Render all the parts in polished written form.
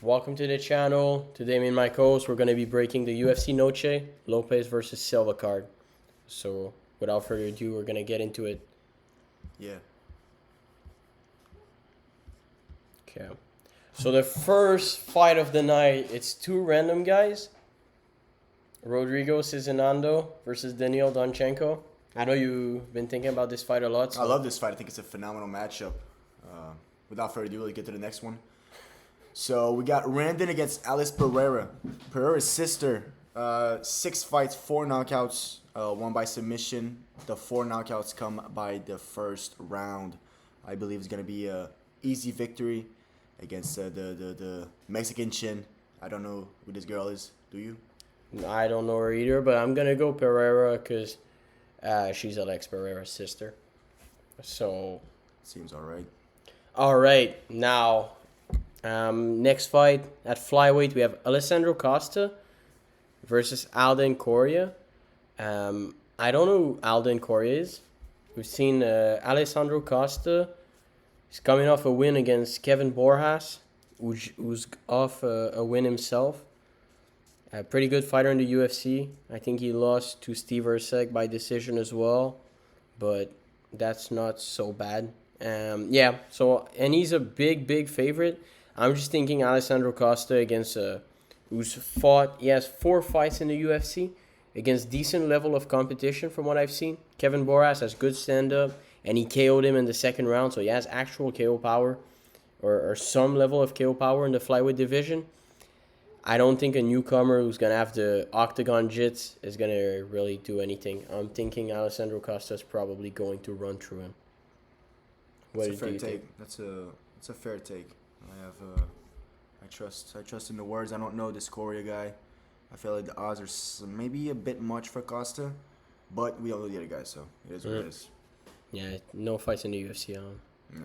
Welcome to the channel. Today, me and my co-host, we're going to be breaking the UFC Noche Lopes versus Silva card. So, without further ado, we're going to get into it. Yeah. Okay. So, the first fight of the night, it's two random guys. Rodrigo Cezinando versus Daniil Donchenko. I know you've been thinking about this fight a lot. I love this fight. I think it's a phenomenal matchup. Without further ado, let's get to the next one. So we got Randon against Alice Pereira. Pereira's sister. 6 fights, 4 knockouts, 1 by submission. The 4 knockouts come by the first round. I believe it's going to be a easy victory against the Mexican chin. I don't know who this girl is. Do you? I don't know her either, but I'm going to go Pereira because she's Alex Pereira's sister. So. Seems all right. All right. Now, next fight at flyweight, we have Alessandro Costa versus Alden Correa. I don't know who Alden Correa is. We've seen Alessandro Costa. He's coming off a win against Kevin Borjas, who's off a win himself. A pretty good fighter in the UFC. I think he lost to Steve Erceg by decision as well, but that's not so bad. And he's a big favorite. I'm just thinking Alessandro Costa against who's fought. He has 4 fights in the UFC against decent level of competition from what I've seen. Kevin Borjas has good stand-up, and he KO'd him in the second round, so he has actual KO power or some level of KO power in the flyweight division. I don't think a newcomer who's going to have the octagon jits is going to really do anything. I'm thinking Alessandro Costa is probably going to run through him. That's a fair take. That's a fair take. I trust in the words. I don't know this Correa guy. I feel like the odds are maybe a bit much for Costa, but we all know the other guy, so it is what it is. Yeah, no fights in the UFC.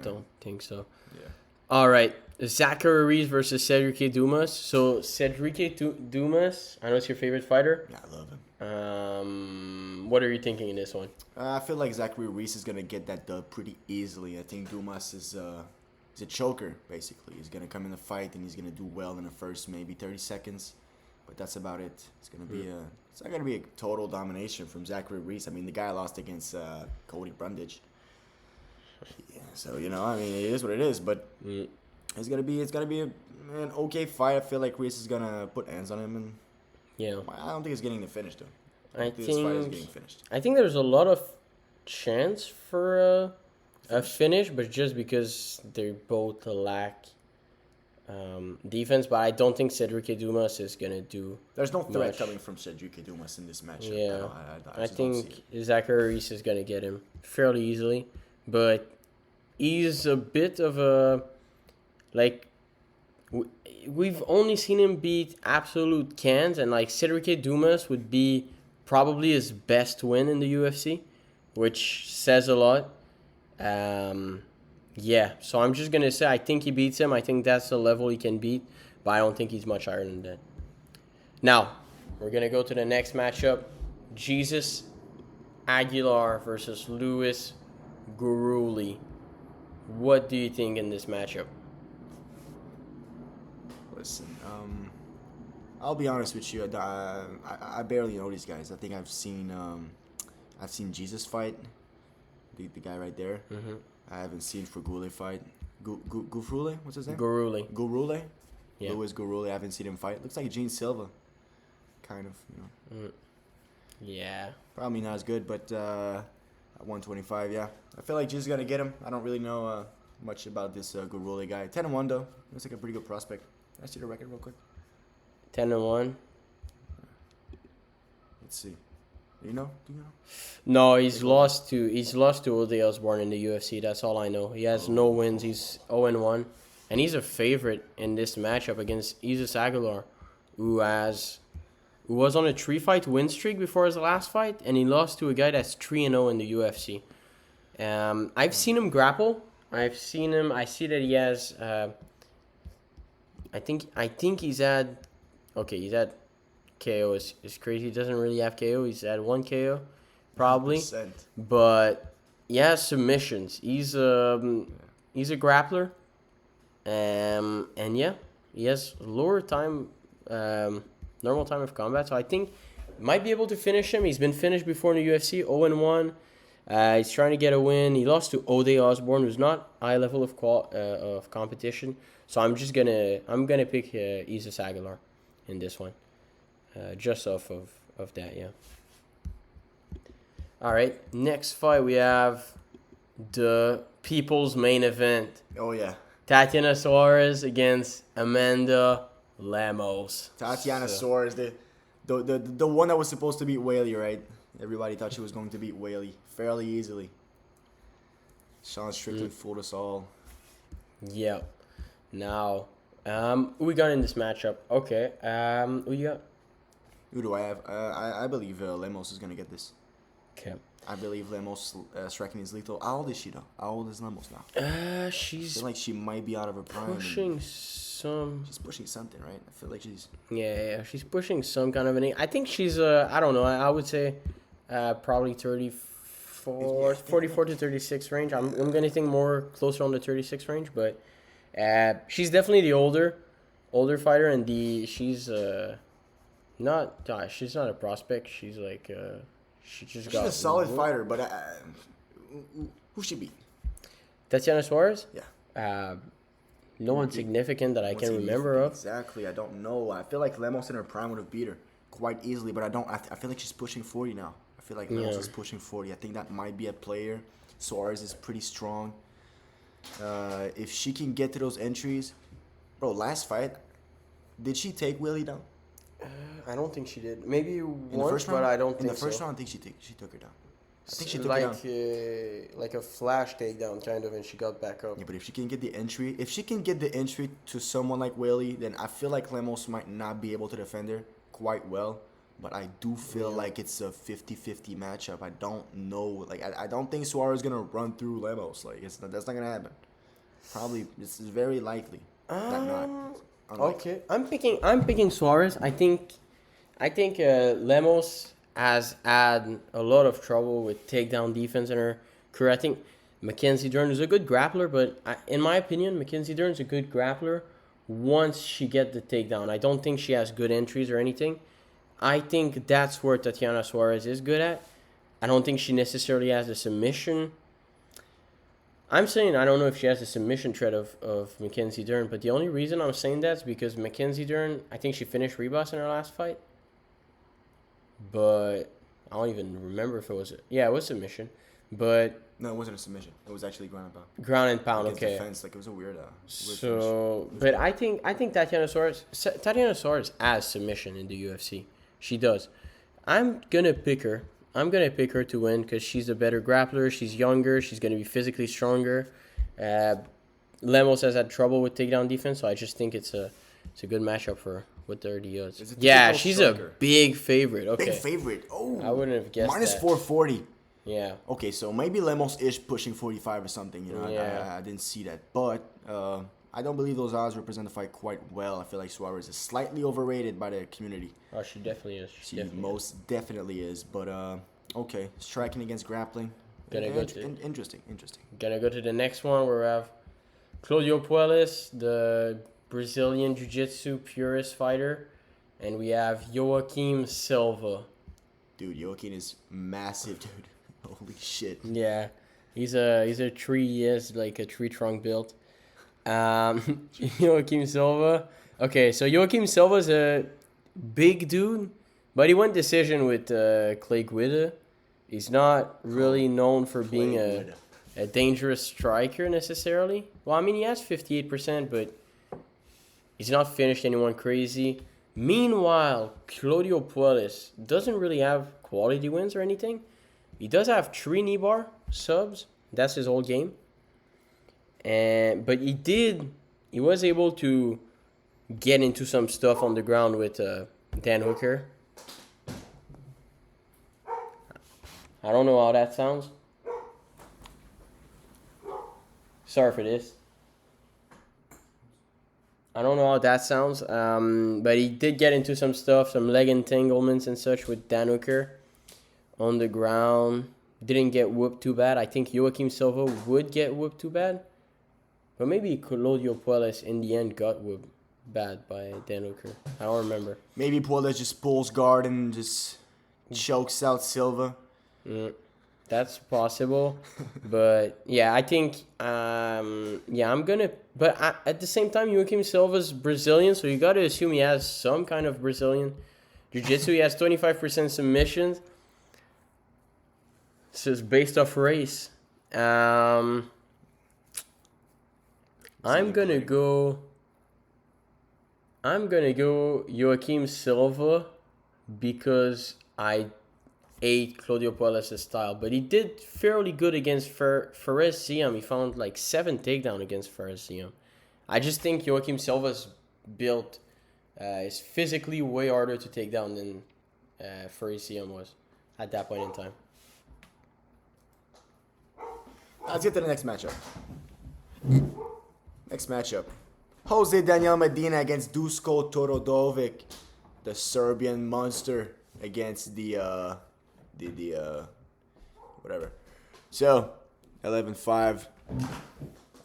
Don't think so. Yeah. All right, Zachary Ruiz versus Cedric Dumas. So Cedric Dumas, I know it's your favorite fighter. Yeah, I love him. What are you thinking in this one? I feel like Zachary Ruiz is gonna get that dub pretty easily. I think Dumas is he's a choker basically. He's gonna come in the fight and he's gonna do well in the first maybe 30 seconds, but that's about it. It's not gonna be a total domination from Zachary Ruiz. I mean, the guy lost against Cody Brundage. Yeah, so it is what it is. But it's gonna be an okay fight. I feel like Ruiz is gonna put hands on him, and I don't think it's getting the finish though. I think this fight is getting finished. I think there's a lot of chance for a finish, but just because they both lack defense. But I don't think Cedric Dumas is gonna do. There's no threat much coming from Cedric Dumas in this matchup. Yeah, I think don't Zachary Ruiz is gonna get him fairly easily, but he's a bit of a we've only seen him beat absolute cans, and Cedric Dumas would be probably his best win in the UFC, which says a lot. So I'm just gonna say I think he beats him. I think that's the level he can beat, but I don't think he's much higher than that. Now we're gonna go to the next matchup: Jesus Aguilar versus Luis Guruli. What do you think in this matchup? Listen, I'll be honest with you. I barely know these guys. I think I've seen Jesus fight, the guy right there. Mm-hmm. I haven't seen Guruli fight. Guruli? What's his name? Guruli. Yeah. Luis Guruli. I haven't seen him fight. Looks like Jean Silva, kind of. Yeah. Probably not as good, but at 125, yeah. I feel like Jesus is gonna get him. I don't really know much about this Guruli guy. 10-1 though. Looks like a pretty good prospect. Can I see the record real quick? 10-1. Let's see. Do you know? No, he's lost to Ode Osborne in the UFC. That's all I know. He has no wins. He's 0-1, and he's a favorite in this matchup against Jesus Aguilar, who was on a 3-fight win streak before his last fight, and he lost to a guy that's 3-0 in the UFC. I've seen him grapple. I see that he has. I think he's had. Okay, he's had KO is crazy. He doesn't really have KO. He's had 1 KO, probably. 100%. But he has submissions. He's a grappler. And yeah, he has lower time, normal time of combat. So I think might be able to finish him. He's been finished before in the UFC, 0-1. He's trying to get a win. He lost to Ode Osborne, who's not high level of competition. So I'm gonna pick Isis Aguilar in this one, just off of that, yeah. All right, next fight we have the people's main event. Oh yeah, Tatiana Suarez against Amanda Lemos. Tatiana Suarez, the one that was supposed to beat Whaley, right? Everybody thought she was going to beat Whaley fairly easily. Sean Strickland fooled us all. Yeah. Now, who we got in this matchup? Okay. Who you got? Who do I have? I believe Lemos is gonna get this. Okay. I believe Lemos striking is lethal. How old is she though? How old is Lemos now? I She's feel like she might be out of her prime. pushing some. She's pushing something, right? I feel like she's. Yeah, she's pushing some kind of an. I think she's. I don't know. I would say, probably 34 to 36 range. I'm gonna think more closer on the 36 range, but, she's definitely the older fighter, and she's not. She's not a prospect. She's like. She's a solid fighter, but who she beat? Tatiana Suarez? Yeah. No one significant that I can remember of. Exactly. I don't know. I feel like Lemos in her prime would have beat her quite easily, but I don't. I feel like she's pushing 40 now. I feel like Lemos is pushing 40. I think that might be a player. Suarez is pretty strong. If she can get to those entries, bro. Last fight, did she take Willie down? I don't think she did. Maybe once, but I don't think so. In the first round, I think she took her down. I think she took her down. Like a flash takedown, kind of, and she got back up. Yeah, but if she can get the entry to someone like Whaley, then I feel like Lemos might not be able to defend her quite well. But I do feel like it's a 50-50 matchup. I don't know. Like, I don't think Suarez is going to run through Lemos. Like, that's not going to happen. Probably, it's very likely. Not. Okay, I'm picking Suarez. I think Lemos has had a lot of trouble with takedown defense in her career. I think Mackenzie Dern is a good grappler, but in my opinion, Mackenzie Dern is a good grappler once she gets the takedown. I don't think she has good entries or anything. I think that's where Tatiana Suarez is good at. I don't think she necessarily has a submission. I'm saying I don't know if she has a submission threat of Mackenzie Dern, but the only reason I'm saying that is because Mackenzie Dern, I think she finished Rebus in her last fight. But I don't even remember if it was... Yeah, it was submission. But... No, it wasn't a submission. It was actually ground and pound. Ground and pound, okay. Defense. Like, it was a weird so, but I think Tatiana Suarez has submission in the UFC. She does. I'm going to pick her. I'm going to pick her to win because she's a better grappler. She's younger. She's going to be physically stronger. Lemos has had trouble with takedown defense, so I just think it's a good matchup for her with the odds. Yeah, she's striker. A big favorite. Okay. Big favorite. Oh. I wouldn't have guessed minus that. 440. Yeah. Okay, so maybe Lemos is pushing 45 or something. You know, yeah. I didn't see that. But I don't believe those odds represent the fight quite well. I feel like Suarez is slightly overrated by the community. Oh, she definitely is. She most definitely is. But, okay, striking against grappling. Interesting. Gonna go to the next one where we have Claudio Puelles, the Brazilian Jiu-Jitsu purist fighter. And we have Joaquim Silva. Dude, Joaquim is massive, dude. Holy shit. Yeah. He's a tree, he has like a tree trunk built. Joaquim Silva. Okay, so Joaquim Silva's a big dude, but he went decision with Clay Guida. He's not really known for being a dangerous striker necessarily. Well, I mean, he has 58%, but he's not finished anyone crazy. Meanwhile, Claudio Puelles doesn't really have quality wins or anything. He does have 3 knee bar subs. That's his whole game. But he was able to get into some stuff on the ground with Dan Hooker. I don't know how that sounds. Sorry for this. I don't know how that sounds. But he did get into some stuff, some leg entanglements and such with Dan Hooker on the ground. Didn't get whooped too bad. I think Joaquim Silva would get whooped too bad. But maybe Claudio Puelles in the end got whooped. bad by Dan Hooker. I don't remember. Maybe Puelta just pulls guard and just chokes out Silva. That's possible, but yeah, I think I'm gonna. But at the same time, Joaquim Silva's Brazilian, so you got to assume he has some kind of Brazilian jiu-jitsu. He has 25% submissions. So it's based off race. I'm gonna go Joaquim Silva because I ate Claudio Puelles' style, but he did fairly good against Fares Ziam. He found like 7 takedown against Fares Ziam. I just think Joaquim Silva's built is physically way harder to take down than Fares Ziam was at that point in time. Let's get to the next matchup. Next matchup. Jose Daniel Medina against Dusko Todorovic, the Serbian monster, against the whatever. So, 11-5.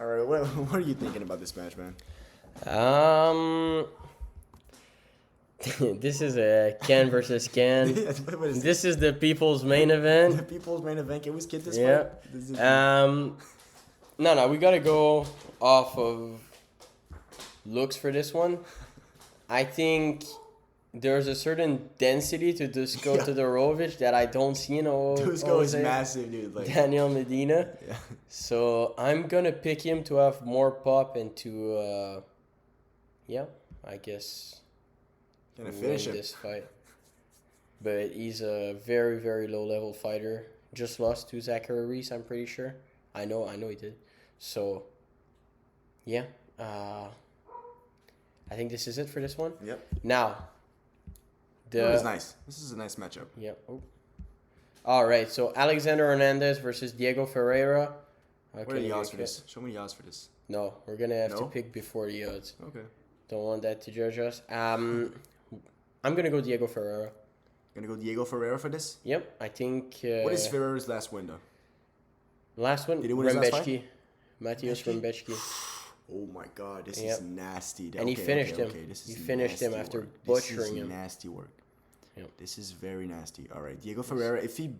All right, what are you thinking about this match, man? This is a Ken versus Ken. This is the people's main event. The people's main event. Can we skip this fight? No, we gotta go off of looks for this one. I think there's a certain density to Dusko Todorovic that I don't see in Dusko is massive, dude. Like Daniel Medina. Yeah. So I'm gonna pick him to have more pop and to, I guess. Gonna finish him. This fight. But he's a very, very low level fighter. Just lost to Zachary Reese, I'm pretty sure. I know he did. So, yeah. I think this is it for this one. Yep. Now, This is nice. This is a nice matchup. Yep. Oh. All right. So Alexander Hernandez versus Diego Ferreira. What are the odds for this? Show me the odds for this. No, we're gonna have to pick before the odds. Okay. Don't want that to judge us. I'm gonna go Diego Ferreira. Gonna go Diego Ferreira for this? Yep. I think. What is Ferreira's last win though? Last one. Did he win his last fight? Mateusz Rembeczki. Oh my God, this is nasty. And he finished him. He finished him after butchering him. This is nasty work. Yep. This is very nasty. All right, Diego Ferreira. If you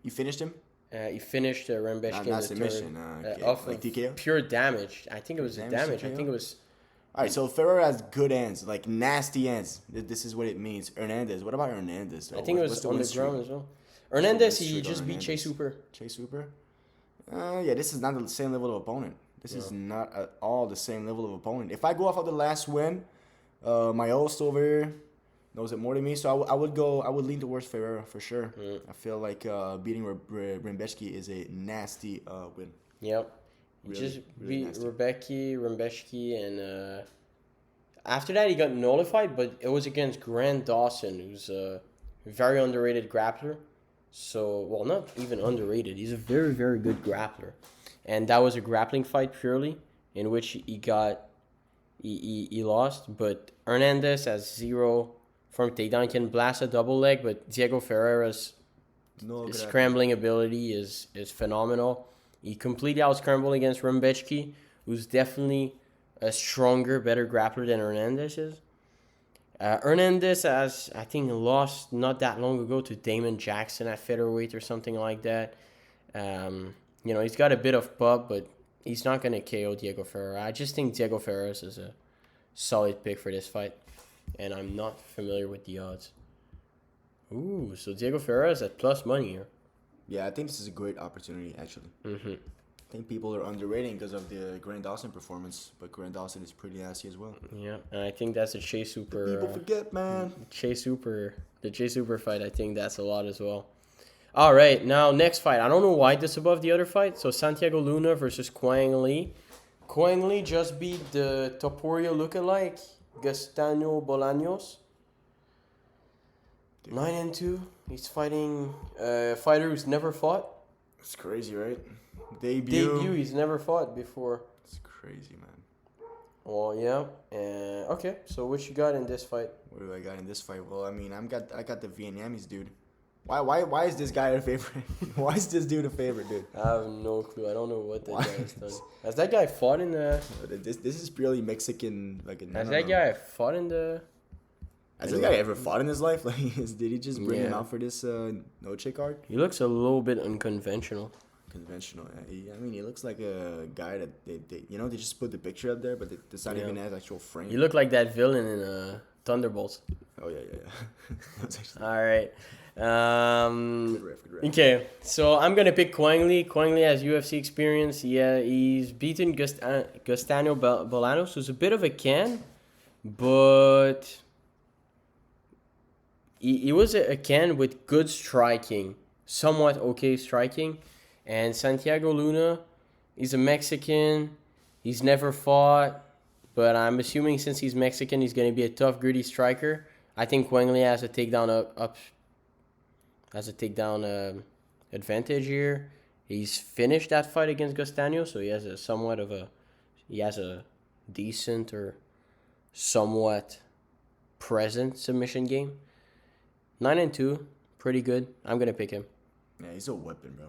finished him? He finished Rembeczki in the submission. third. Okay. Off like of TKO? pure damage. I think it was damage. I think it was. All right, so Ferreira has good hands, like nasty hands. This is what it means. Hernandez. What about Hernandez? Though? I think it was on the ground as well. Hernandez, he just beat Chase Hooper. Chase Hooper? Yeah, this is not the same level of opponent. This is not at all the same level of opponent. If I go off of the last win, my host over here knows it more than me, so I would lean towards Ferreira for sure. I feel like beating Rembeczki is a nasty win. Yep. He just beat Rembeczki, and after that he got nullified, but it was against Grant Dawson, who's a very underrated grappler. So, well, not even underrated. He's a very, very good grappler. And that was a grappling fight purely, in which he lost. But Hernandez has 0 from takedown. He can blast a double leg, but Diego Ferreira's scrambling ability is phenomenal. He completely out-scrambled against Rembeczki, who's definitely a stronger, better grappler than Hernandez is. Hernandez has, I think, lost not that long ago to Damon Jackson at featherweight or something like that. He's got a bit of pop, but he's not going to KO Diego Ferreira. I just think Diego Ferreira is a solid pick for this fight, and I'm not familiar with the odds. Ooh, so Diego Ferreira is at plus money here. Yeah, I think this is a great opportunity, actually. Mm-hmm. I think people are underrating because of the Grant Dawson performance, but Grant Dawson is pretty nasty as well. Yeah, and I think that's a Chase Hooper. People forget, man. The Chase Hooper fight, I think that's a lot as well. All right, now next fight. I don't know why this is above the other fight. So Santiago Luna versus Quang Lee. Quang Lee just beat the Topuria lookalike, Gastano Bolaños. 9-2. He's fighting a fighter who's never fought. It's crazy, right? Debut. He's never fought before. It's crazy, man. Well, yeah. Okay, so what you got in this fight? What do I got in this fight? Well, I mean, I got the Vietnamese dude. Why is this guy a favorite? Why is this dude a favorite, dude? I have no clue. I don't know what that guy has done. Has that guy fought in the... This is purely Mexican. Has that guy fought in the... Has this guy ever fought in his life? Like, did he just bring him out for this Noche card? He looks a little bit unconventional. Conventional. I mean, he looks like a guy that they just put the picture up there, but it's not even his actual frame. You look like that villain in Thunderbolts. Oh yeah. All right. Good ref. Okay, so I'm gonna pick Quang Lee. Quang Lee has UFC experience. Yeah, he's beaten Gustavo Bolanos, who's a bit of a can, but he was a can with good striking, somewhat okay striking. And Santiago Luna, he's a Mexican. He's never fought, but I'm assuming since he's Mexican, he's going to be a tough, gritty striker. I think Quang Lee has a takedown advantage here. He's finished that fight against Gustavo, so he has a decent or somewhat present submission game. 9-2, pretty good. I'm gonna pick him. Yeah, he's a weapon, bro.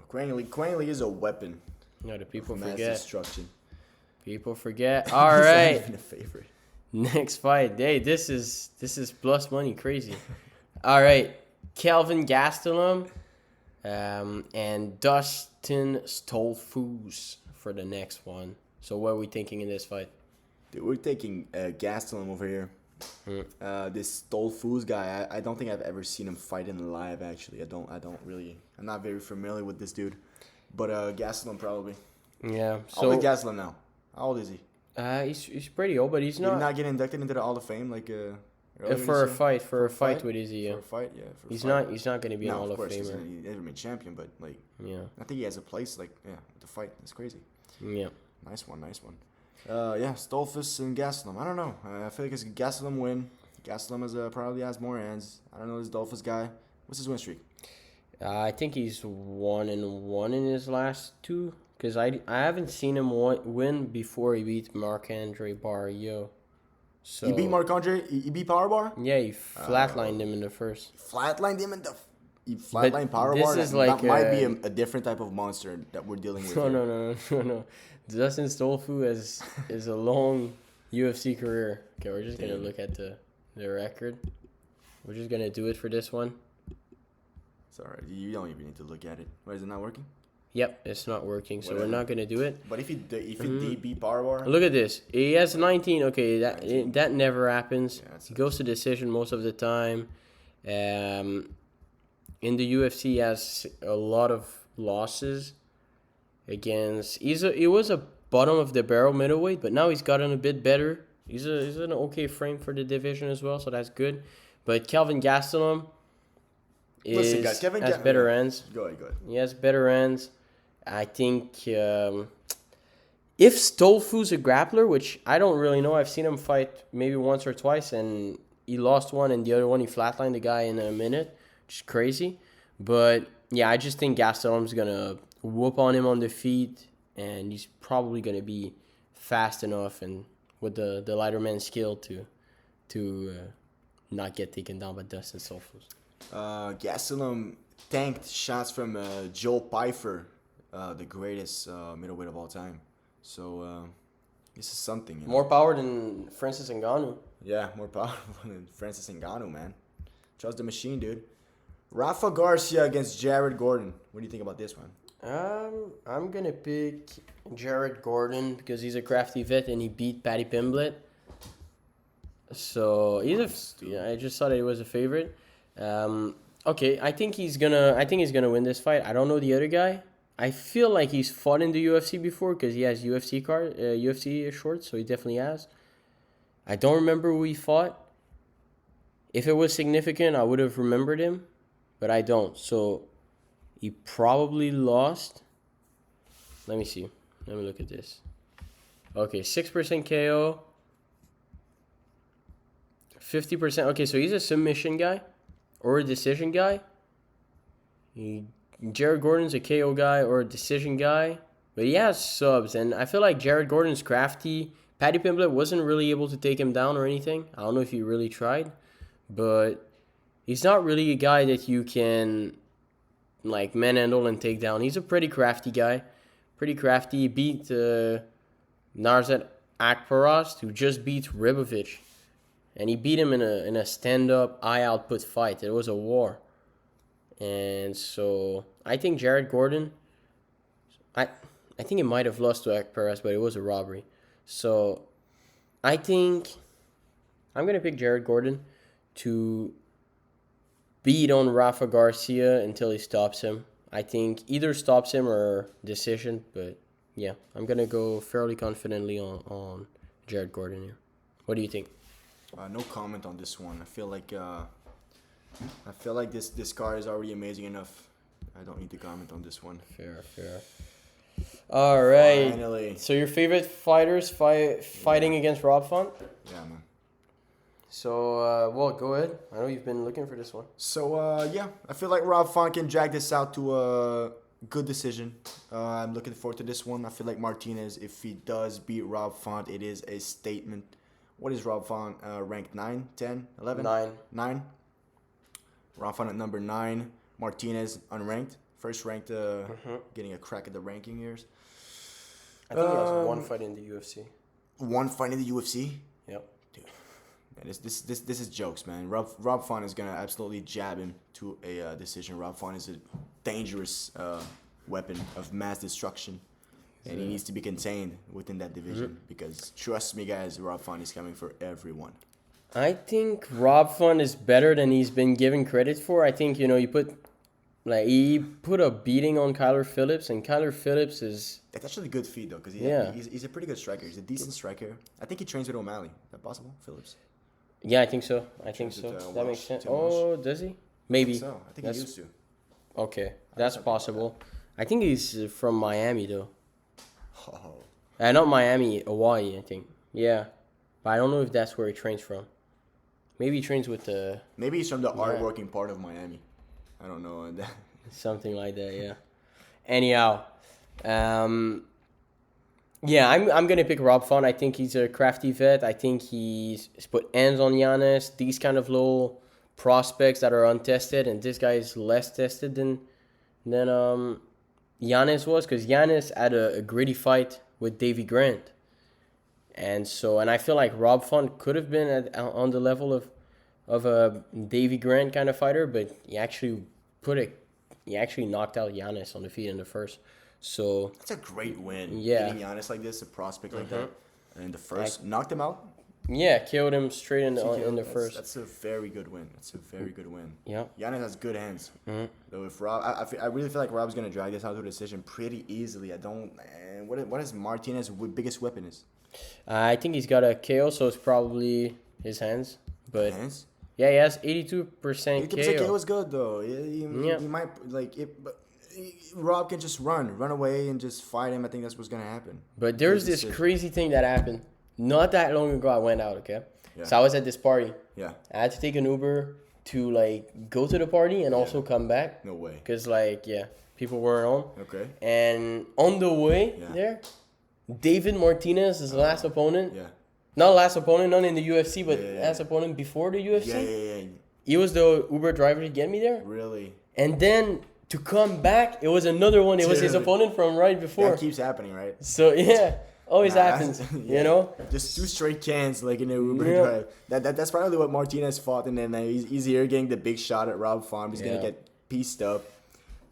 Quang Lee is a weapon. No, the people mass forget. destruction. People forget. All right. He's not even a favorite. Next fight. Hey, this is plus money, crazy. All right, Kelvin Gastelum, and Dustin Stoltzfus for the next one. So what are we thinking in this fight? Dude, we're taking Gastelum over here. This Stoltzfus guy, I don't think I've ever seen him fight in live. Actually, I'm not very familiar with this dude, but Gastelum probably. Yeah. So how old is Gastelum now? How old is he? He's pretty old, but he's not. Did he not get inducted into the Hall of Fame like for a fight with Izzy. Yeah. For a fight, yeah. He's not going to be an Hall of Famer. He's never been champion, but like, yeah. I think he has a place with the fight. It's crazy. Yeah. Nice one. Stoltzfus and Gastelum. I don't know. I feel like it's Gastelum win. Gastelum probably has more hands. I don't know this Stoltzfus guy. What's his win streak? I think he's 1-1 in his last two. Because I haven't seen him win before he beat Marc-Andre Barrios. So he beat Marc-Andre? He beat Powerbar? Yeah, he flatlined him in the first. He flatlined Powerbar? That might be a different type of monster that we're dealing with. No. Dustin Stoltzfus is a long UFC career. Okay, we're just going to look at the record. We're just going to do it for this one. It's all right. You don't even need to look at it. Why is it not working? Yep, it's not working, so we're not going to do it. But if he beat Powerbar? Look at this. He has 19. Okay, that never happens. Yeah, he goes to decision most of the time. In the UFC, he has a lot of losses against... He was a bottom of the barrel middleweight, but now he's gotten a bit better. He's an okay frame for the division as well, so that's good. But Kelvin Gastelum has better ends. Go ahead. He has better ends. I think if Stoltzfus a grappler, which I don't really know. I've seen him fight maybe once or twice, and he lost one, and the other one he flatlined the guy in a minute, which is crazy. But yeah, I just think Gastelum's gonna whoop on him on the feet, and he's probably gonna be fast enough and with the lighter man skill to not get taken down by Dustin Stoltzfus. Gastelum tanked shots from Joe Pyfer, the greatest middleweight of all time. So this is something. More power than Francis Ngannou. Yeah, more powerful than Francis Ngannou, man. Trust the machine, dude. Rafa Garcia against Jared Gordon. What do you think about this one? I'm gonna pick Jared Gordon because he's a crafty vet and he beat Paddy Pimblett. So I just thought he was a favorite. Okay, I think he's gonna win this fight. I don't know the other guy. I feel like he's fought in the UFC before because he has UFC shorts, so he definitely has. I don't remember who he fought. If it was significant, I would have remembered him, but I don't. So he probably lost. Let me see. Let me look at this. Okay, 6% KO. 50%. Okay, so he's a submission guy or a decision guy. Jared Gordon's a KO guy or a decision guy, but he has subs, and I feel like Jared Gordon's crafty. Paddy Pimblett wasn't really able to take him down or anything. I don't know if he really tried, but he's not really a guy that you can like manhandle and takedown. He's a pretty crafty guy. Pretty crafty. He beat Narzat Akparast, who just beat Ribovic. And he beat him in a stand-up, high-output fight. It was a war. And so I think Jared Gordon, I think he might have lost to Akparast, but it was a robbery. So I think I'm going to pick Jared Gordon to beat on Rafa Garcia until he stops him. I think either stops him or decision, but yeah, I'm going to go fairly confidently on Jared Gordon here. What do you think? No comment on this one. I feel like this card is already amazing enough. I don't need to comment on this one. Fair. All right. Finally. So your favorite fighters fighting against Rob Font? Yeah, man. So, well, go ahead. I know you've been looking for this one. So, yeah, I feel like Rob Font can drag this out to a good decision. I'm looking forward to this one. I feel like Martinez, if he does beat Rob Font, it is a statement. What is Rob Font ranked? 9, 10, 11? 9. Rob Font at number 9. Martinez unranked. First ranked, getting a crack at the ranking years. I think he has one fight in the UFC. One fight in the UFC? Yep. Dude, man, this is jokes, man. Rob Font is gonna absolutely jab him to a decision. Rob Font is a dangerous weapon of mass destruction, and he needs to be contained within that division because trust me, guys, Rob Font is coming for everyone. I think Rob Font is better than he's been given credit for. I think he put a beating on Kyler Phillips, and Kyler Phillips is... That's actually a good feat, though, because he's a pretty good striker. He's a decent striker. I think he trains with O'Malley. Is that possible, Phillips? Yeah, I think so. That makes sense. Oh, does he? Maybe. I think he used to. Okay, that's possible. I think he's from Miami, though. Oh. Not Miami, Hawaii, I think. Yeah. But I don't know if that's where he trains from. Maybe he trains with the... Maybe he's from the hard-working part of Miami. I don't know. Something like that, yeah. Anyhow, yeah, I'm gonna pick Rob Font. I think he's a crafty vet. I think he's put hands on Giannis. These kind of little prospects that are untested, and this guy is less tested than Giannis was, because Giannis had a gritty fight with Davy Grant, and I feel like Rob Font could have been on the level of a Davy Grant kind of fighter, but he actually knocked out Giannis on the feet in the first. So that's a great win. Yeah, beating Giannis like this, a prospect like that, and in the first knocked him out. Yeah, killed him straight in the first. That's a very good win. Yeah, Giannis has good hands. Though if Rob, I really feel like Rob's gonna drag this out to a decision pretty easily. What is Martinez's biggest weapon is? I think he's got a KO, so it's probably his hands. But hands? Yeah, he has 82% 80% KO is good though. He might but Rob can just run away and just fight him. I think that's what's gonna happen. But there's this crazy thing that happened not that long ago. I went out, okay? Yeah. So I was at this party. Yeah. I had to take an Uber to go to the party and also come back. No way. Because people weren't on. Okay. And on the way there, David Martinez, his last opponent. Yeah. Not last opponent, not in the UFC, but last opponent before the UFC. Yeah. He was the Uber driver to get me there. Really? And then to come back, it was another one. It was his opponent from right before. That keeps happening, right? So, always happens, you know? Just 2 straight cans, in an Uber drive. That's probably what Martinez fought, and then he's here getting the big shot at Rob Font. He's going to get pieced up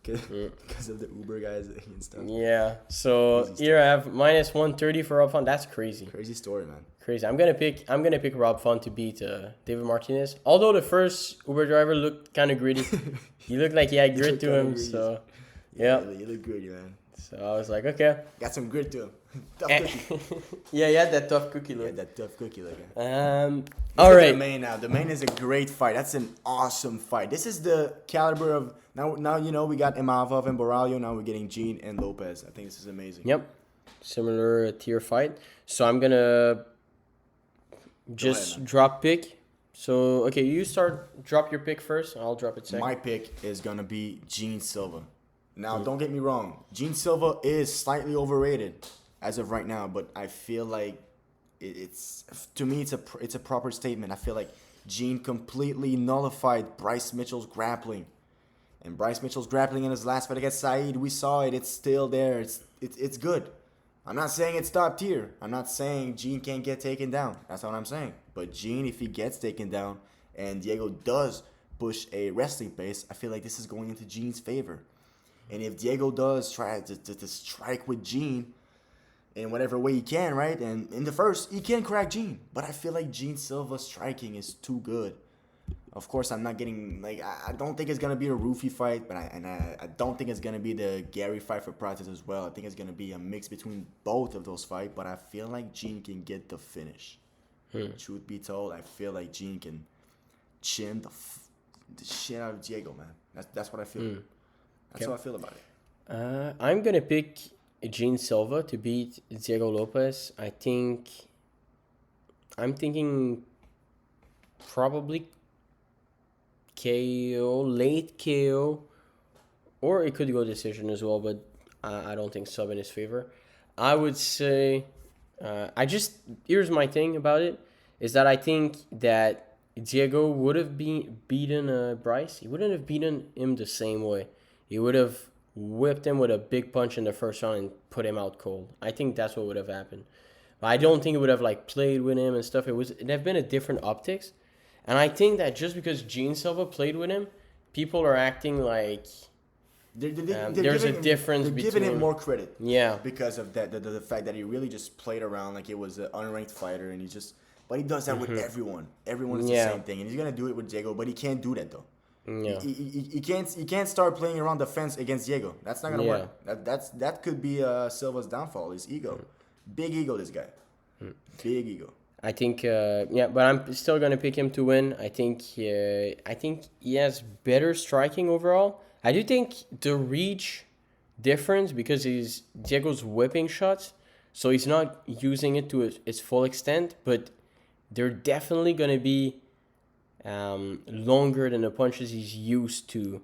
because of the Uber guys and stuff. Yeah, so here I have minus 130 for Rob Font. That's crazy. Crazy story, man. Crazy. I'm gonna pick Rob Font to beat David Martinez. Although the first Uber driver looked kind of gritty, he looked like he had grit to him. So yeah, he looked gritty, man. So I was like, okay, got some grit to him. Tough cookie. Yeah, he had that tough cookie look. Yeah, that tough cookie look. All right. The main now. The main is a great fight. That's an awesome fight. This is the caliber of now. We got Imavov and Borralho. Now we're getting Jean and Lopez. I think this is amazing. Yep, similar tier fight. So I'm gonna just drop pick. So okay, you drop your pick first. I'll drop it second. My pick is gonna be Jean Silva. Now, don't get me wrong. Jean Silva is slightly overrated as of right now, but I feel like it's a proper statement. I feel like Jean completely nullified Bryce Mitchell's grappling, And Bryce Mitchell's grappling in his last fight against Saeed. We saw it. It's still there. It's good. I'm not saying it's top tier. I'm not saying Jean can't get taken down. That's not what I'm saying. But Jean, if he gets taken down and Diego does push a wrestling pace, I feel like this is going into Jean's favor. And if Diego does try to strike with Jean in whatever way he can, right? And in the first, he can crack Jean. But I feel like Jean Silva's striking is too good. Of course, I'm not getting, like, I don't think it's going to be a Roofy fight, but I don't think it's going to be the Gary fight for Prates as well. I think it's going to be a mix between both of those fights, but I feel like Jean can get the finish. Truth be told, I feel like Jean can chin the shit out of Diego, man. That's what I feel. That's how I feel about it. I'm going to pick Jean Silva to beat Diego Lopes. I'm thinking probably KO, late KO, or it could go decision as well, but I don't think sub in his favor. I would say, here's my thing about it, is that I think that Diego would have beaten Bryce. He wouldn't have beaten him the same way. He would have whipped him with a big punch in the first round and put him out cold. I think that's what would have happened. But I don't think it would have like played with him and stuff. It'd have been a different optics. And I think that just because Jean Silva played with him, people are acting like there's a difference between... They're giving him more credit. Yeah. Because of that, the fact that he really just played around like it was an unranked fighter, and but he does that with everyone. Everyone is the same thing, and he's gonna do it with Diego, but he can't do that though. Yeah. He can't start playing around the fence against Diego. That's not gonna work. That could be Silva's downfall. His ego, big ego. This guy, big ego. I think, but I'm still gonna pick him to win. I think he has better striking overall. I do think the reach difference, because Diego's whipping shots, so he's not using it to its full extent. But they're definitely gonna be longer than the punches he's used to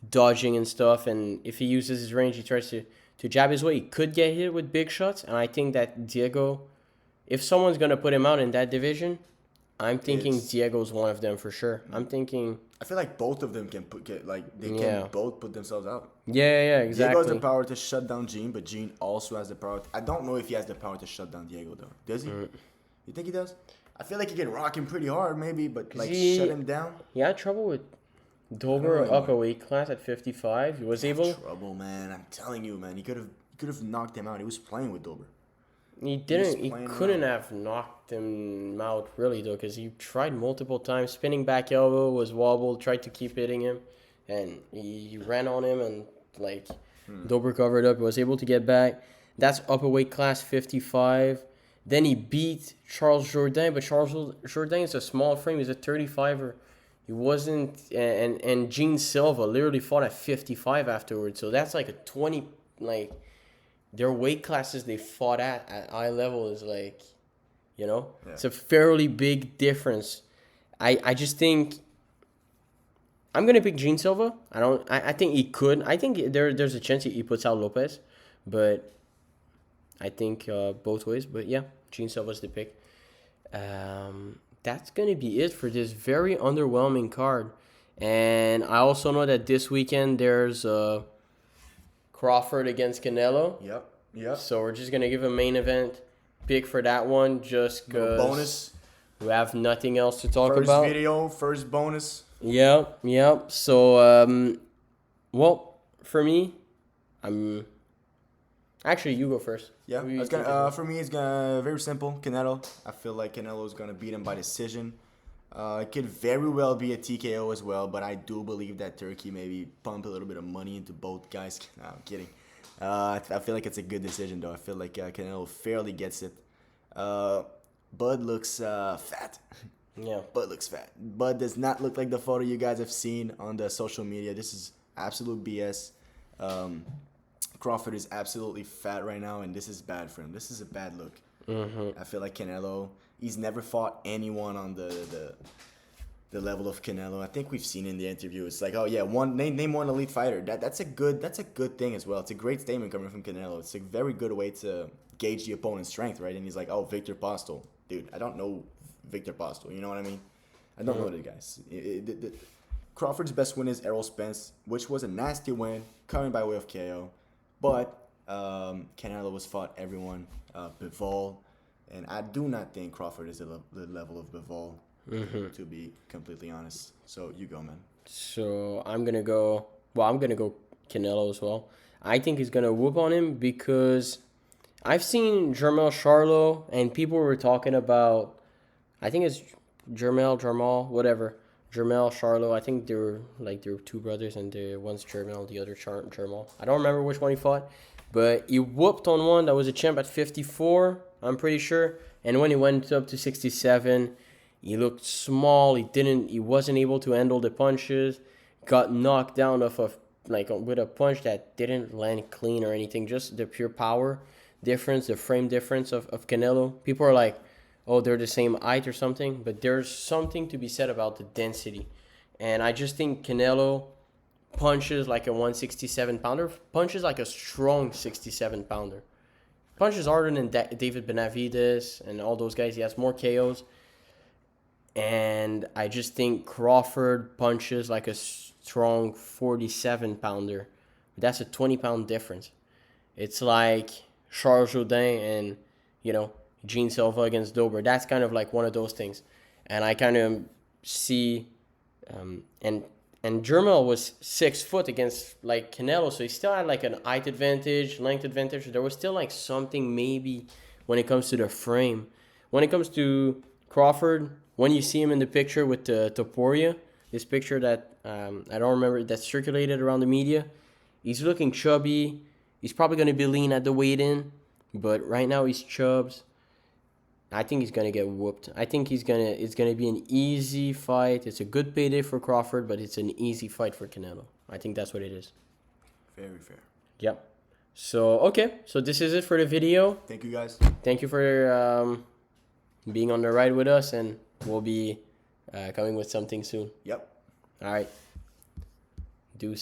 dodging and stuff. And if he uses his range, he tries to jab his way. He could get hit with big shots, and I think that Diego, if someone's going to put him out in that division, I'm thinking Diego's one of them for sure. I feel like both of them can can both put themselves out. Yeah, exactly. Diego has the power to shut down Jean, but Jean also has the power. I don't know if he has the power to shut down Diego, though. Does he? You think he does? I feel like he can rock him pretty hard, maybe, but shut him down. He had trouble with Dober up a weight class at 55. He was able. Trouble, man. I'm telling you, man. He could have knocked him out. He was playing with Dober. He didn't. He couldn't have knocked him out really though, because he tried multiple times. Spinning back elbow was wobbled. Tried to keep hitting him, and he ran on him, and Dober covered up. He was able to get back. That's upper weight class 55. Then he beat Charles Jourdain, but Charles Jourdain is a small frame. He's a 35er. He wasn't, and Jean Silva literally fought at 55 afterwards. So that's like a 20 Their weight classes they fought at eye level is it's a fairly big difference. I just think I'm gonna pick Jean Silva. I think he could. I think there's a chance he puts out Lopes, but I think both ways. But yeah, Jean Silva's the pick. That's gonna be it for this very underwhelming card. And I also know that this weekend there's Crawford against Canelo. Yep. So we're just going to give a main event pick for that one just because bonus. We have nothing else to talk about. First bonus. Yep. So, for me, actually, you go first. Yeah. For me, it's very simple. Canelo. I feel like Canelo is going to beat him by decision. It could very well be a TKO as well, but I do believe that Turkey maybe pump a little bit of money into both guys. No, I'm kidding. I feel like it's a good decision, though. I feel like Canelo fairly gets it. Bud looks fat. Yeah. Bud looks fat. Bud does not look like the photo you guys have seen on the social media. This is absolute BS. Crawford is absolutely fat right now, and this is bad for him. This is a bad look. I feel like Canelo, he's never fought anyone on the level of Canelo. I think we've seen in the interview. It's like, oh yeah, name one elite fighter. That's a good thing as well. It's a great statement coming from Canelo. It's a very good way to gauge the opponent's strength, right? And he's like, oh, Victor Postol, dude. I don't know Victor Postol. You know what I mean? I don't know the guys. Crawford's best win is Errol Spence, which was a nasty win, coming by way of KO. But Canelo was fought everyone, Bivol, and I do not think Crawford is the level of Bivol, to be completely honest. So you go, man. So I'm gonna go Canelo as well. I think he's gonna whoop on him because I've seen Jermell Charlo and people were talking about, I think it's Jermell Charlo. I think they're two brothers, and one's Jermell, the other Jermell. I don't remember which one he fought, but he whooped on one that was a champ at 54, I'm pretty sure. And when he went up to 67, he looked small. He wasn't able to handle the punches. Got knocked down with a punch that didn't land clean or anything. Just the pure power difference, the frame difference of Canelo. People are like, oh, they're the same height or something, but there's something to be said about the density. And I just think Canelo punches like a 167-pounder, punches like a strong 67-pounder. Punches harder than David Benavidez and all those guys. He has more KOs. And I just think Crawford punches like a strong 47-pounder. That's a 20-pound difference. It's like Charles Jourdain and, Jean Silva against Dober. That's kind of like one of those things. And I kind of see, and Jermell was 6 foot against like Canelo, so he still had like an height advantage, length advantage. There was still like something maybe when it comes to the frame. When it comes to Crawford, when you see him in the picture with the Topuria, this picture that I don't remember, that circulated around the media, he's looking chubby. He's probably going to be lean at the weigh-in, but right now he's chubs. I think he's going to get whooped. I think it's going to be an easy fight. It's a good payday for Crawford, but it's an easy fight for Canelo. I think that's what it is. Very fair. Yep. So, okay. So this is it for the video. Thank you, guys. Thank you for being on the ride with us, and we'll be coming with something soon. Yep. All right.